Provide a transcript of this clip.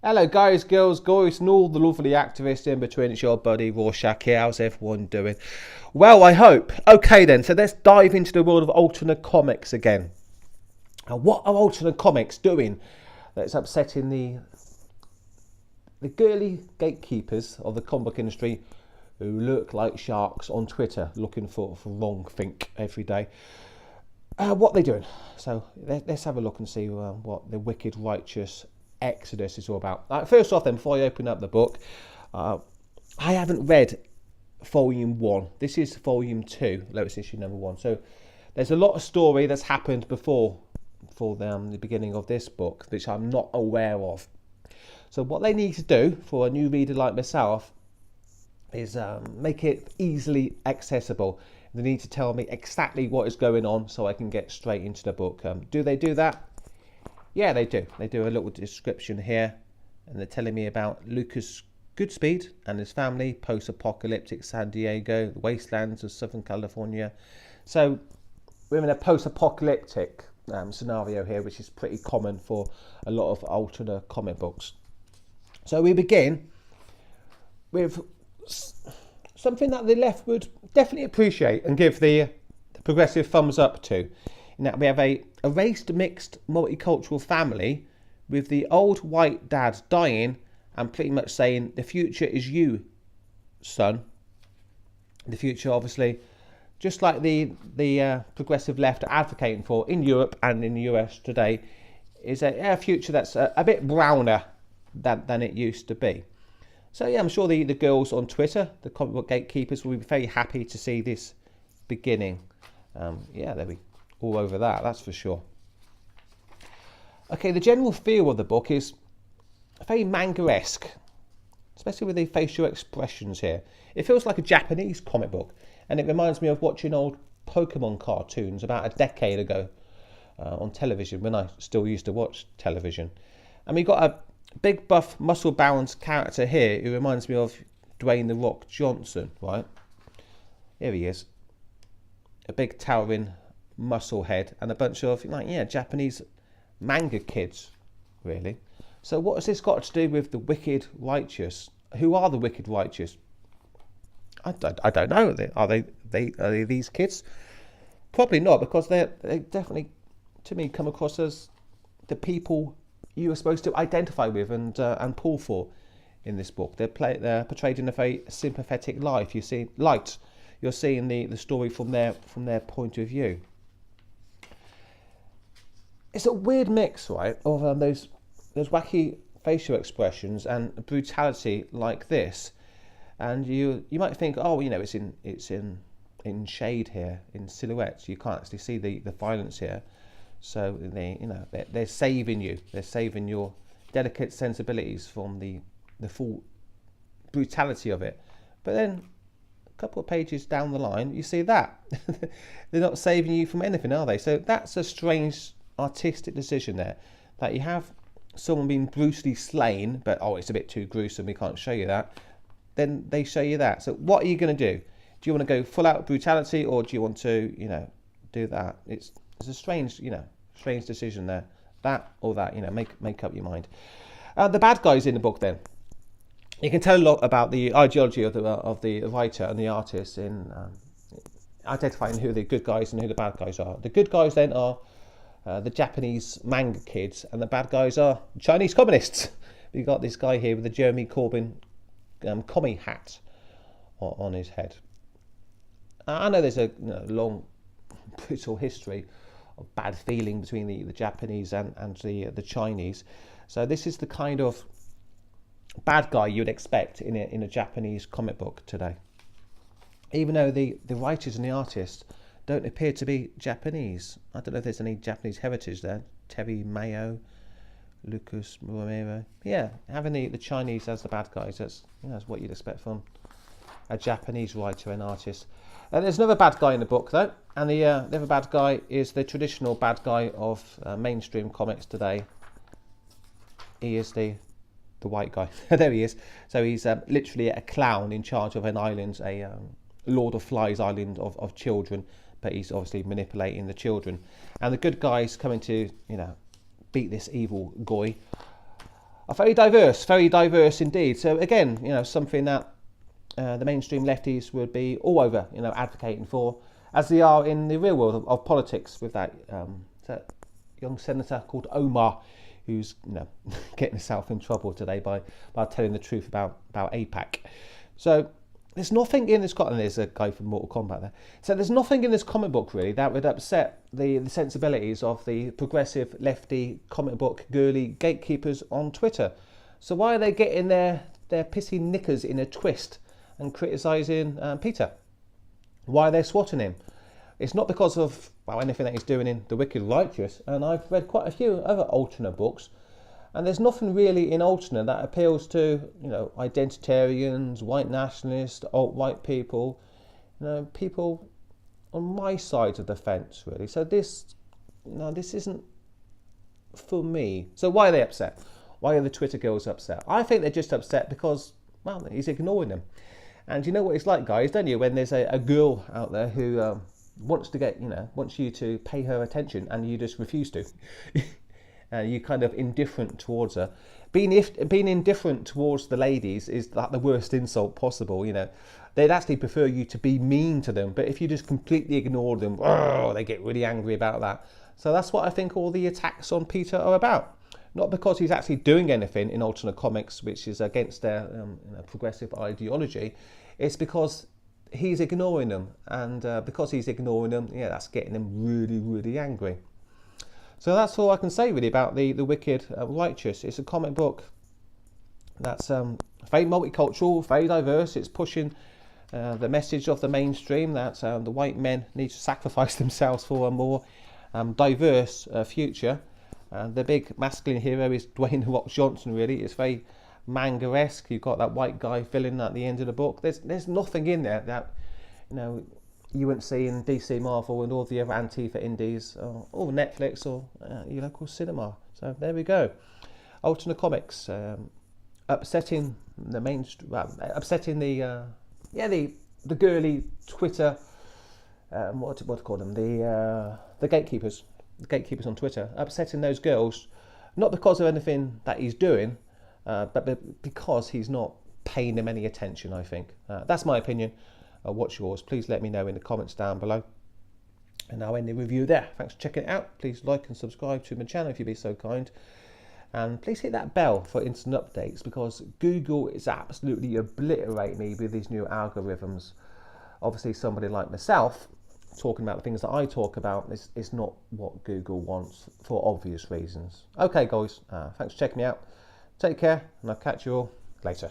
Hello guys, girls, guys and all the lovely activists in between. It's your buddy Rorschach here. How's everyone doing? Well, I hope. Okay then, so let's dive into the world of alternate comics again. Now, what are alternate comics doing that's upsetting the girly gatekeepers of the comic book industry who look like sharks on Twitter looking for wrong think every day? What are they doing? So let's have a look and see what the wicked righteous Exodus is all about. First off then, before I open up the book, I haven't read volume 1. This is volume 2, lowest issue number 1. So there's a lot of story that's happened before the beginning of this book, which I'm not aware of. So what they need to do for a new reader like myself is make it easily accessible. They need to tell me exactly what is going on so I can get straight into the book. Do they do that? Yeah, they do. They do a little description here, and they're telling me about Lucas Goodspeed and his family, post-apocalyptic San Diego, the wastelands of Southern California. So we're in a post-apocalyptic scenario here, which is pretty common for a lot of alternate comic books. So we begin with something that the left would definitely appreciate and give the progressive thumbs up to. Now we have a race mixed multicultural family with the old white dad dying and pretty much saying the future is you, son. The future, obviously, just like the progressive left are advocating for in Europe and in the US today, is a future that's a bit browner than it used to be. So yeah, I'm sure the girls on Twitter, the comic book gatekeepers, will be very happy to see this beginning. Yeah, they'll be all over that's for sure. Okay, the general feel of the book is very manga-esque, especially with the facial expressions here. It feels like a Japanese comic book, and it reminds me of watching old Pokemon cartoons about a decade ago on television, when I still used to watch television. And we've got a big buff muscle-bound character here who reminds me of Dwayne "The Rock" Johnson, right? Here he is. A big towering muscle head and a bunch of Japanese manga kids, really. So what has this got to do with the wicked righteous? Who are the wicked righteous? I don't know. Are they these kids? Probably not, because they definitely, to me, come across as the people you are supposed to identify with and pull for in this book. They're portrayed in a very sympathetic light. You're seeing the story from their point of view. It's a weird mix, right, of those wacky facial expressions and brutality like this, and you might think, oh, it's in shade here, in silhouettes. You can't actually see the violence here. So they're saving you. They're saving your delicate sensibilities from the full brutality of it. But then a couple of pages down the line, you see that they're not saving you from anything, are they? So that's a strange artistic decision there, that you have someone being brutally slain, but it's a bit too gruesome, we can't show you that. Then they show you that. So what are you going to do? Do you want to go full out brutality, or do you want to do that? It's a strange decision there. That or that, make up your mind. The bad guys in the book, then, you can tell a lot about the ideology of the writer and the artist in identifying who the good guys and who the bad guys are. The good guys then are the Japanese manga kids, and the bad guys are Chinese communists. We've got this guy here with the Jeremy Corbyn commie hat on his head. I know there's a long, brutal history of bad feeling between the Japanese and the Chinese. So this is the kind of bad guy you'd expect in a Japanese comic book today. Even though the writers and the artists don't appear to be Japanese. I don't know if there's any Japanese heritage there. Terry Mayo, Lucas Romero. Yeah, having the Chinese as the bad guys, that's what you'd expect from a Japanese writer and artist. There's another bad guy in the book, though, and the other bad guy is the traditional bad guy of mainstream comics today. He is the white guy. There he is. So he's literally a clown in charge of an island, a Lord of Flies island of children, but he's obviously manipulating the children. And the good guys coming to, beat this evil guy are very diverse indeed. So again, something that the mainstream lefties would be all over, advocating for, as they are in the real world of politics with that young senator called Omar, who's getting himself in trouble today by telling the truth about APAC. So there's nothing in this, and there's a guy from Mortal Kombat there. So there's nothing in this comic book really that would upset the sensibilities of the progressive lefty comic book girly gatekeepers on Twitter. So why are they getting their pissy knickers in a twist and criticising Peter? Why are they swatting him? It's not because of anything that he's doing in The Wicked Righteous, and I've read quite a few other Alterna books, and there's nothing really in Alterna that appeals to identitarians, white nationalists, alt-right people, people on my side of the fence really. So this isn't for me. So why are they upset? Why are the Twitter girls upset? I think they're just upset because he's ignoring them. And you know what it's like, guys, don't you? When there's a girl out there who wants you to pay her attention and you just refuse to. And you're kind of indifferent towards her. Being indifferent towards the ladies is like the worst insult possible. They'd actually prefer you to be mean to them, but if you just completely ignore them, they get really angry about that. So that's what I think all the attacks on Peter are about. Not because he's actually doing anything in alternate comics which is against their progressive ideology. It's because he's ignoring them, and because he's ignoring them, that's getting them really, really angry. So that's all I can say really about the Wicked Righteous. It's a comic book that's very multicultural, very diverse. It's pushing the message of the mainstream that the white men need to sacrifice themselves for a more diverse future. The big masculine hero is Dwayne "The Rock" Johnson. Really, it's very manga-esque. You've got that white guy villain at the end of the book. There's nothing in there that you wouldn't see in DC, Marvel, and all the other Antifa indies, or Netflix, or your local cinema. So there we go. Alternate comics, upsetting the mainstream, upsetting the girly Twitter. What to call them? The gatekeepers. The gatekeepers on Twitter, upsetting those girls, not because of anything that he's doing, but because he's not paying them any attention, I think. That's my opinion. What's yours? Please let me know in the comments down below. And I'll end the review there. Thanks for checking it out. Please like and subscribe to my channel if you'd be so kind. And please hit that bell for instant updates, because Google is absolutely obliterating me with these new algorithms. Obviously, somebody like myself talking about the things that I talk about is not what Google wants, for obvious reasons. Okay, guys, thanks for checking me out. Take care, and I'll catch you all later.